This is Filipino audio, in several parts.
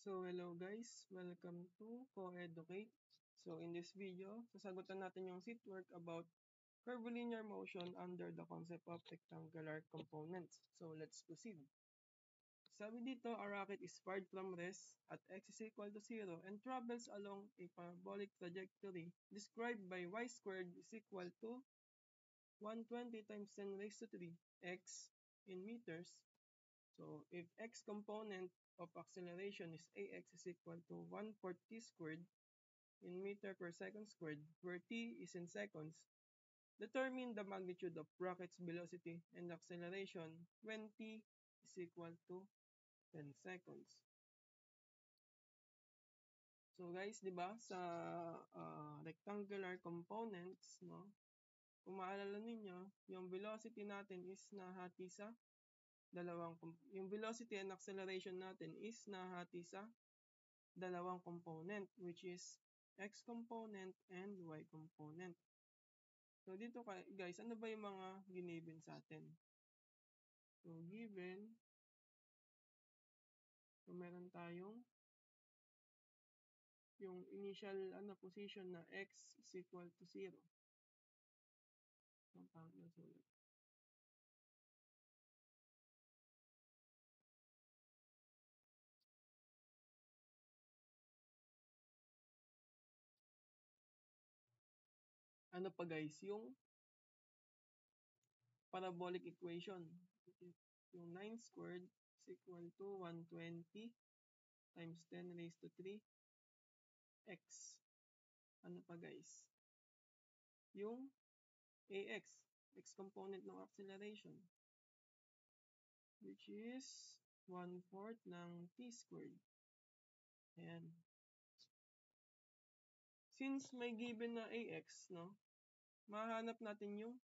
So hello guys, welcome to Co-Educate. So in this video, sasagutan natin yung seat work about curvilinear motion under the concept of rectangular components. So let's proceed. Sabi dito, a rocket is fired from rest at x is equal to 0 and travels along a parabolic trajectory described by y squared is equal to 120 times 10 raised to 3 x in meters. So if x component of acceleration is ax is equal to 1/4 t squared in meter per second squared, where t is in seconds, determine the magnitude of rocket's velocity and acceleration when t is equal to 10 seconds. So guys, di ba, sa rectangular components, no, kung maalala ninyo, yung velocity natin is nahati sa yung velocity and acceleration natin is nahati sa dalawang component, which is x component and y component. So dito guys, ano ba yung mga giniven sa atin? So given, so meron tayong yung initial position na x is equal to 0. So, ano pa guys, yung parabolic equation. Yung 9 squared is equal to 120 times 10 raised to 3 x. Ano pa guys? Yung ax, x component ng acceleration, which is 1/4 ng t squared. Ayan. Since may given na ax, no, mahanap natin yung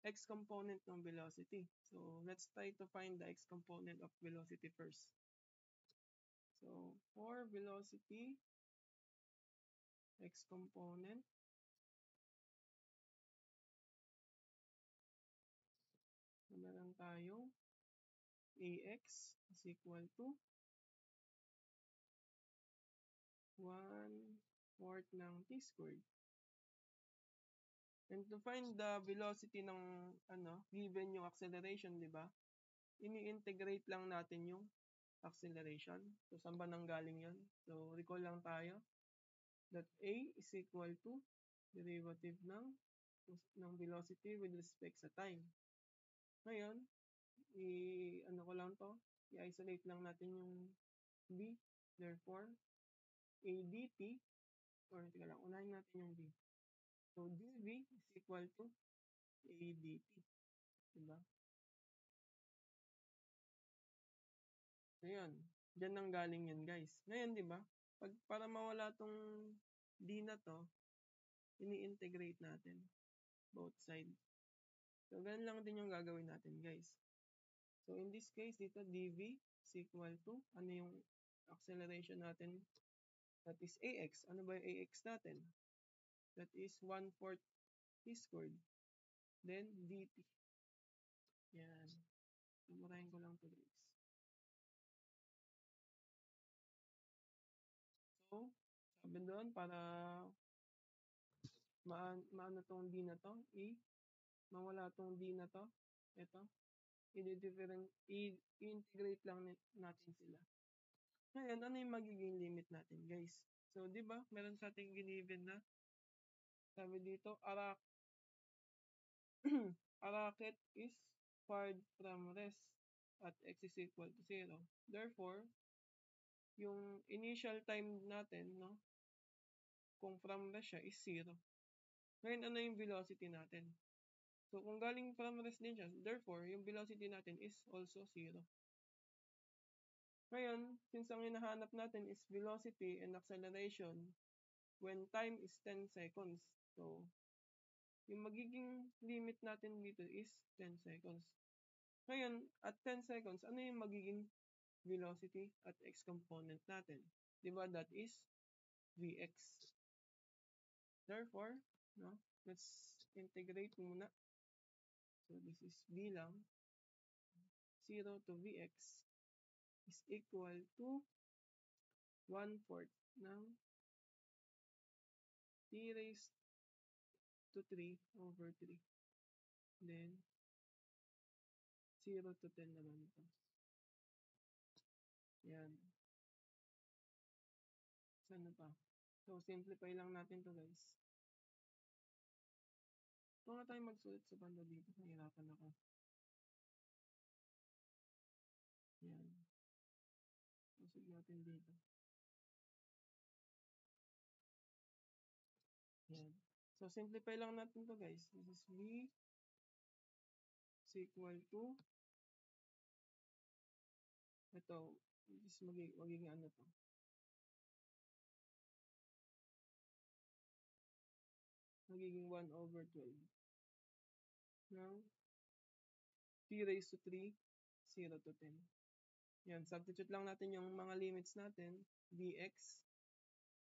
x component ng velocity. So, let's try to find the x component of velocity first. So, for velocity, x component, so meron tayong ax is equal to 1/4 ng t squared. And to find the velocity ng given yung acceleration, di ba? Ini-integrate lang natin yung acceleration. So, saan ba nanggaling yun? So, recall lang tayo that a is equal to derivative ng velocity with respect sa time. Ngayon, ko lang to, i-isolate lang natin yung b. Therefore, a dt, or teka lang, unahin natin yung b. So, dv is equal to a dt. Diba? So, yun. Diyan nang galing yun, guys. Ngayon, di ba? Para mawala tong d na to, ini-integrate natin both side. So, ganun lang din yung gagawin natin, guys. So, in this case, dito, dv is equal to, ano yung acceleration natin? That is ax. Ano ba yung ax natin? That is 1/4 t squared. Then, dt. Yan. Sumurahin ko lang to, guys. So, sabi doon, para maano tong d na to, mawala tong d na to, ito, i-integrate lang natin sila. Ngayon, ano yung magiging limit natin, guys? So, di ba, meron sa ating giniven na, sabi dito, a rocket is fired from rest at x is equal to 0. Therefore, yung initial time natin, no, kung from rest siya, is 0. Ngayon, ano yung velocity natin? So, kung galing from rest din siya, therefore, yung velocity natin is also 0. Ngayon, since ang hinahanap natin is velocity and acceleration when time is 10 seconds. So, yung magiging limit natin dito is 10 seconds. Ngayon, at 10 seconds, ano yung magiging velocity at x component natin? Diba that is vx. Therefore, no, let's integrate muna. So, this is b lang. 0 to vx. is equal to 1/4 ng t raised to 3 over 3. Then, 0 to 10 naman ito. Yan. Saan na pa? So, simplify lang natin to guys. Ito nga tayo magsulit sa banda dito. Nahirapan ako. Yan. Usig natin dito. Yan. So, simplify lang natin to guys. This is V is equal to ito. This is magiging ano to. Magiging 1 over 12. Now, t raised to 3, 0 to 10. Yan. Substitute lang natin yung mga limits natin. Dx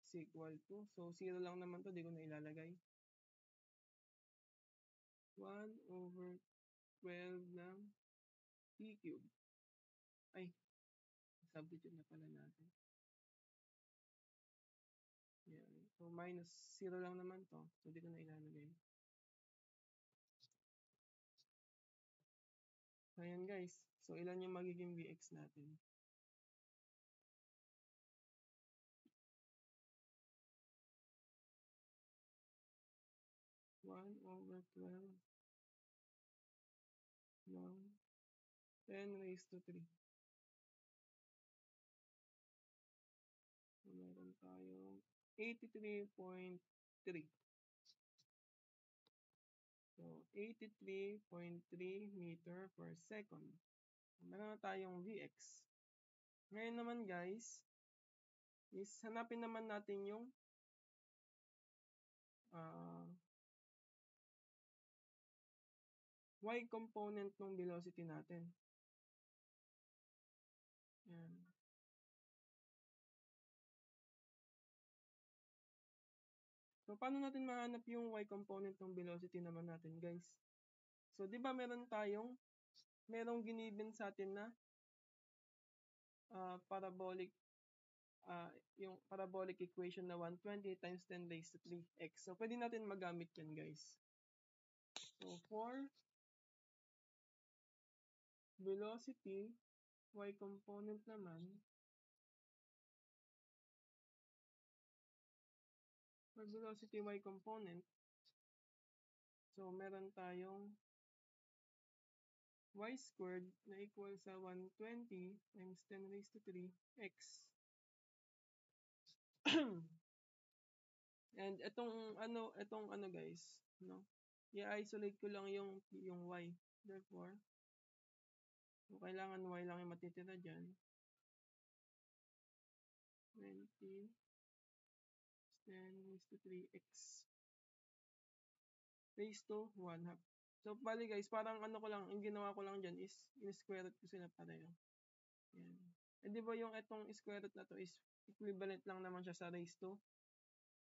is equal to. So, 0 lang naman to. Di ko na ilalagay. 1 over 12 ng t cube. Ay, substitute na pala natin. Yan. So, minus 0 lang naman to. So, di ko na ilalagay. Ayan guys. So, ilan yung magiging Vx natin? One over 12 ng 10 raised to 3. So, meron tayong 83.3. So, 83.3 meter per second. Meron na tayong Vx. Ngayon naman guys, is hanapin naman natin yung y component ng velocity natin. Yan. So, paano natin mahanap yung y component ng velocity naman natin, guys? So, di ba merong giniven sa atin na yung parabolic equation na 120 times 10 raised to 3x. So, pwede natin magamit yan, guys. So, for velocity, y component naman, for velocity y component, so, meron tayong y squared na equal sa 120 times 10 raised to 3x. And itong ano guys, no? I-isolate ko lang yung y. Therefore, so kailangan y lang yung matitira diyan. 20 10 raised to 3x raised to 1 half. So, bali guys, parang ano ko lang, yung ginawa ko lang dyan is in-square root ko sila pareho. Yan. E di ba yung itong square root na to is equivalent lang naman siya sa raised to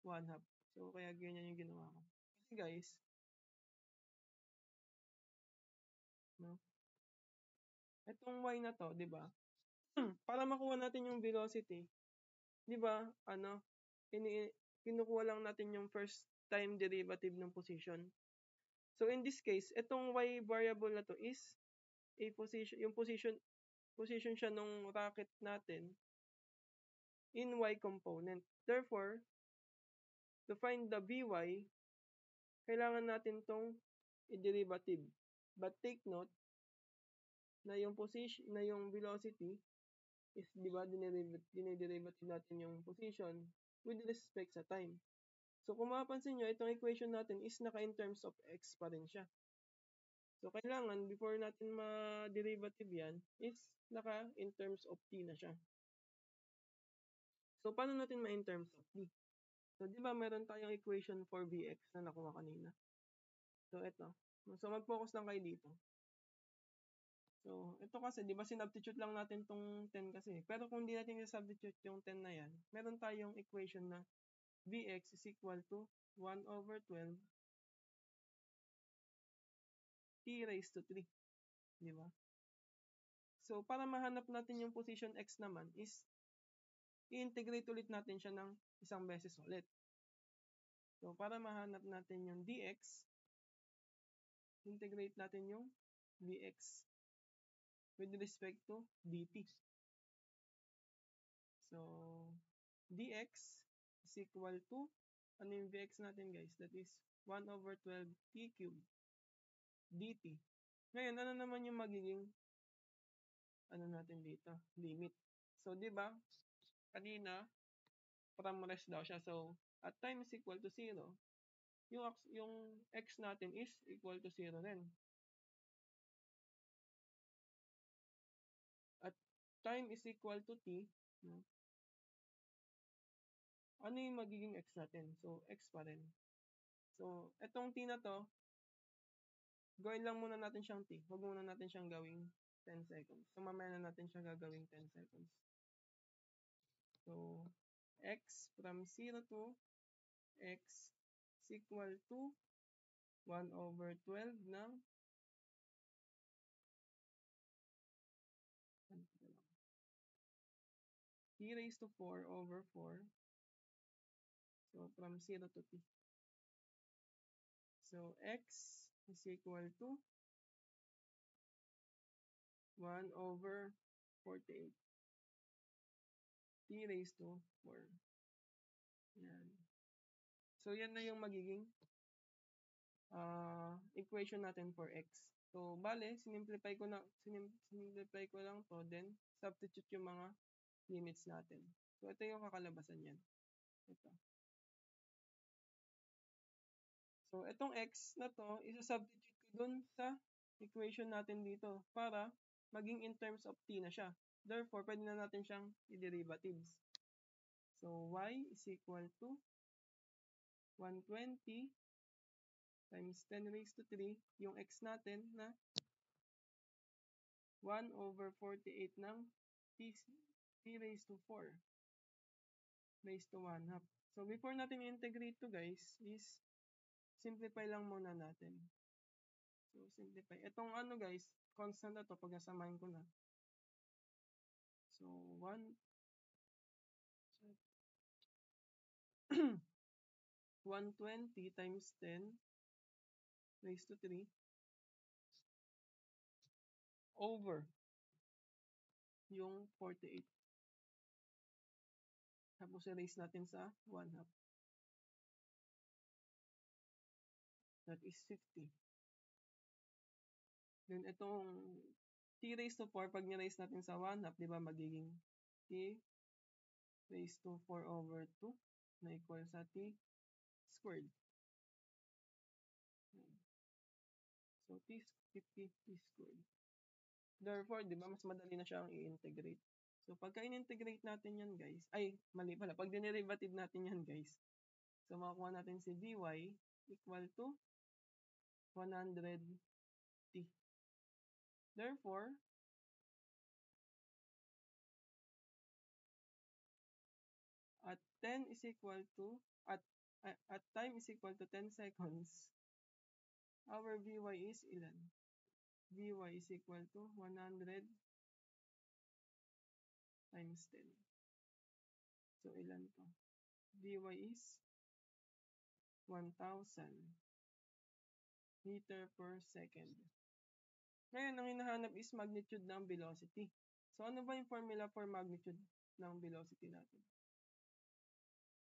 1 half. So, kaya ganyan yung ginawa ko. Kasi guys, no? Itong y na to, di ba? Para makuha natin yung velocity, di ba, kinukuha lang natin yung first time derivative ng position. So, in this case, itong y variable na to is yung position siya nung rocket natin in y component. Therefore, to find the Vy, kailangan natin tong i-derivative. But take note na yung velocity is, di ba, dinederivative natin yung position with respect sa time. So, kung mapapansin nyo, itong equation natin is naka in terms of x pa rin siya. So, kailangan, before natin ma-derivative yan, is naka in terms of t na siya. So, paano natin ma-in terms of t? So, di ba meron tayong equation for Vx na nakuha kanina? So, ito. So, mag-focus lang kayo dito. So, ito kasi, di ba sinubstitute lang natin tong 10 kasi. Pero kung di natin i-substitute yung 10 na yan, meron tayong equation na Vx is equal to 1 over 12 t raised to 3. Di ba? So, para mahanap natin yung position x naman is i-integrate ulit natin siya ng isang beses ulit. So, para mahanap natin yung dx, integrate natin yung dx with respect to dt. So, dx is equal to, ano yung vx natin guys? That is 1 over 12 t cubed dt. Ngayon, ano naman yung magiging ano natin dito? Limit. So, di ba? Kanina, from rest daw siya. So, at time is equal to 0, yung x natin is equal to 0 rin. At time is equal to t, no? Ano yung magiging x natin? So, x pa rin. So, etong t na to, gawin lang muna natin siyang t. Huwag muna natin siyang gawing 10 seconds. So, mamaya na natin siya gagawing 10 seconds. So, x from 0 to x is equal to 1 over 12 ng t raised to 4 over 4. So, from 0 to t. So, x is equal to 1 over 48. T raised to 4. Yan. So, yan na yung magiging equation natin for x. So, bale, sinimplify ko lang to, then substitute yung mga limits natin. So, ito yung kakalabasan yan. Ito. So, itong x na to, isa-substitute ko dun sa equation natin dito para maging in terms of t na siya. Therefore, pwede na natin siyang i-derivatives. So, y is equal to 120 times 10 raised to 3, yung x natin na 1 over 48 ng t raised to 4 raised to 1 half. So, before natin i-integrate to guys, is simplify lang muna natin. So, simplify. Itong ano guys, constant na to pag nasamahin ko na. So, 120 times 10 raised to 3 over yung 48. Tapos i-raise natin sa 1 half. That is 50. Then itong t raised to 4, pag ni-raise natin sa 1 half, di ba magiging t raised to 4 over 2 na equal sa t squared. So, t 50 t squared. Therefore, di ba, mas madali na siyang i-integrate. So, pagka in-integrate natin yan, guys, ay, mali pala. Pag dinerivative natin yan, guys, so, makukuha natin si dy equal to 100t. Therefore, at 10 is equal to, at time is equal to 10 seconds, our Vy is ilan? Vy is equal to 100 times 10. So, ilan to? Vy is 1,000 meter per second. Ngayon, ang hinahanap is magnitude ng velocity. So, ano ba yung formula for magnitude ng velocity natin?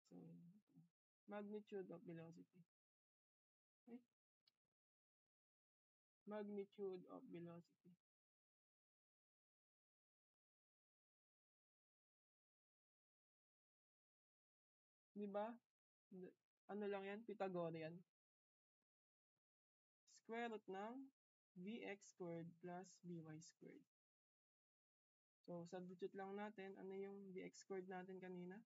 So, magnitude of velocity. Okay? Magnitude of velocity. Di ba? Ano lang yan? Pythagorean. Square root ng vx squared plus vy squared. So, substitute lang natin. Ano yung vx squared natin kanina?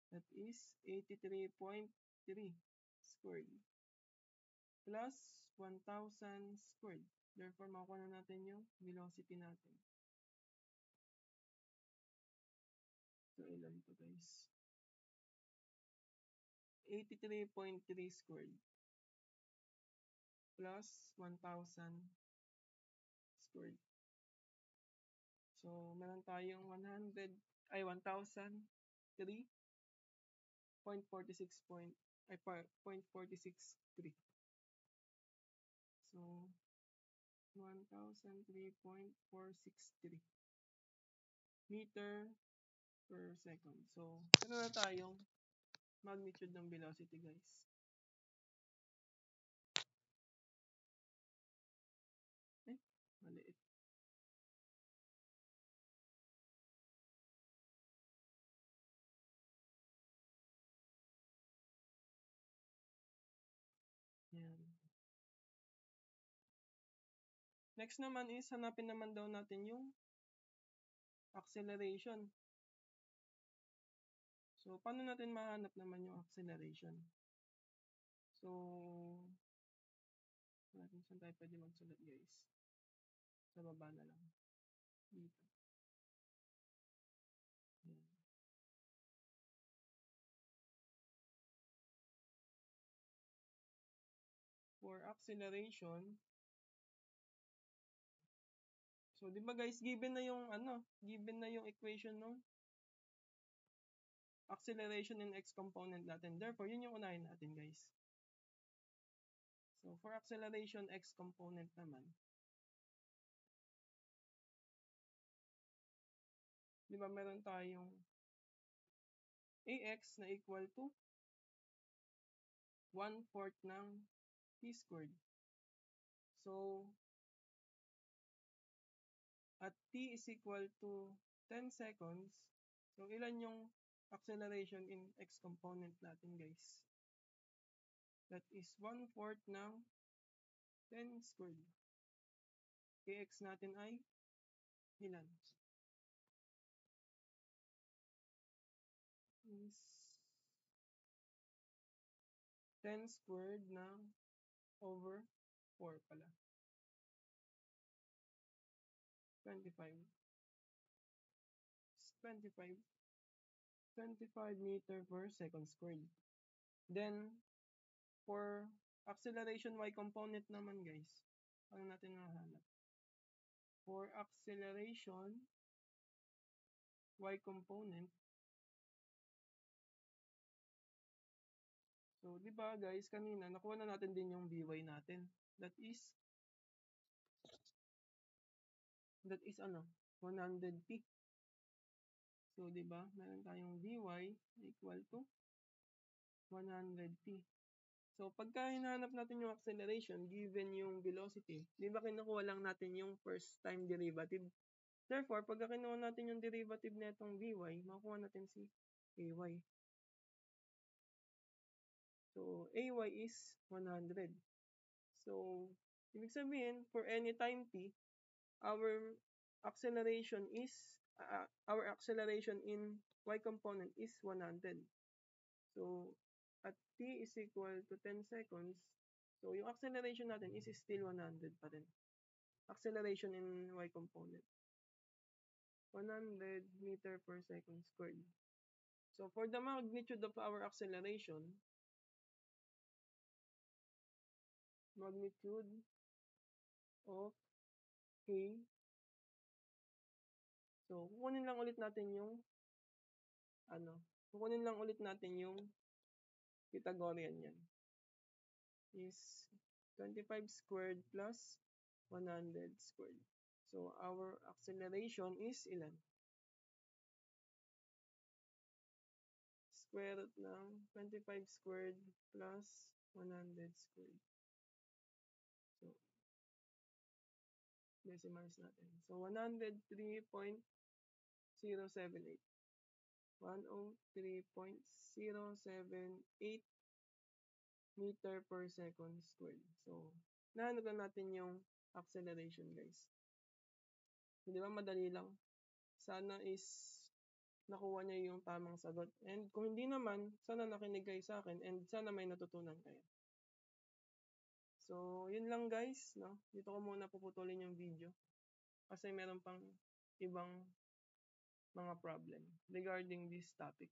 That is 83.3 squared plus 1,000 squared. Therefore, makuha na natin yung velocity natin. So, ilan to guys? 83.3 squared plus 1,000 squared. So, meron tayong 1,003.46.3. So, 1,003.463 meter per second. So, meron na tayong magnitude ng velocity, guys. Maliit. Yan. Next naman is, hanapin naman daw natin yung acceleration. So, paano natin mahanap naman yung acceleration? So, saan tayo pwede magsulat, guys? Sa baba na lang. Dito. Yan. For acceleration, so, di ba guys, given na yung equation ng acceleration in x component natin. Therefore, yun yung unahin natin, guys. So, for acceleration x component naman, di ba meron tayong ax na equal to 1/4 ng t squared. So, at t is equal to 10 seconds, so ilan yung acceleration in x component natin, guys? That is 1/4 ng 10 squared. Ax natin ay ilan? Is 10 squared ng over 4 pala. 25. 25 meter per second squared. Then, for acceleration y component naman, guys, ano natin mahanap? For acceleration y component, so, di ba guys, kanina, nakuha na natin din yung Vy natin. That is ano? 100p. So, di ba, meron tayong Vy equal to 100p. So, pagka hinahanap natin yung acceleration, given yung velocity, di ba kinukuha lang natin yung first time derivative? Therefore, pagka kinuha natin yung derivative na itong Vy, makukuha natin si Ay. So, Ay is 100. So, ibig sabihin, for any time t, our acceleration in y component is 100. So, at t is equal to 10 seconds, so yung acceleration natin is still 100 pa rin. Acceleration in y component. 100 meter per second squared. So, for the magnitude of our acceleration, magnitude of k, so, kukunin lang ulit natin yung Pythagorean yan. Is 25 squared plus 100 squared. So, our acceleration is ilan? Square root ng 25 squared plus 100 squared. So, decimals natin. So, 103.078. 103.078 meter per second squared. So, nahanap lang natin yung acceleration, guys. Hindi ba madali lang? Sana is nakuha niya yung tamang sagot. And kung hindi naman, sana nakinig kayo sa akin and sana may natutunan kayo. So, yun lang guys, no? Dito ko muna puputulin yung video kasi meron pang ibang mga problem regarding this topic.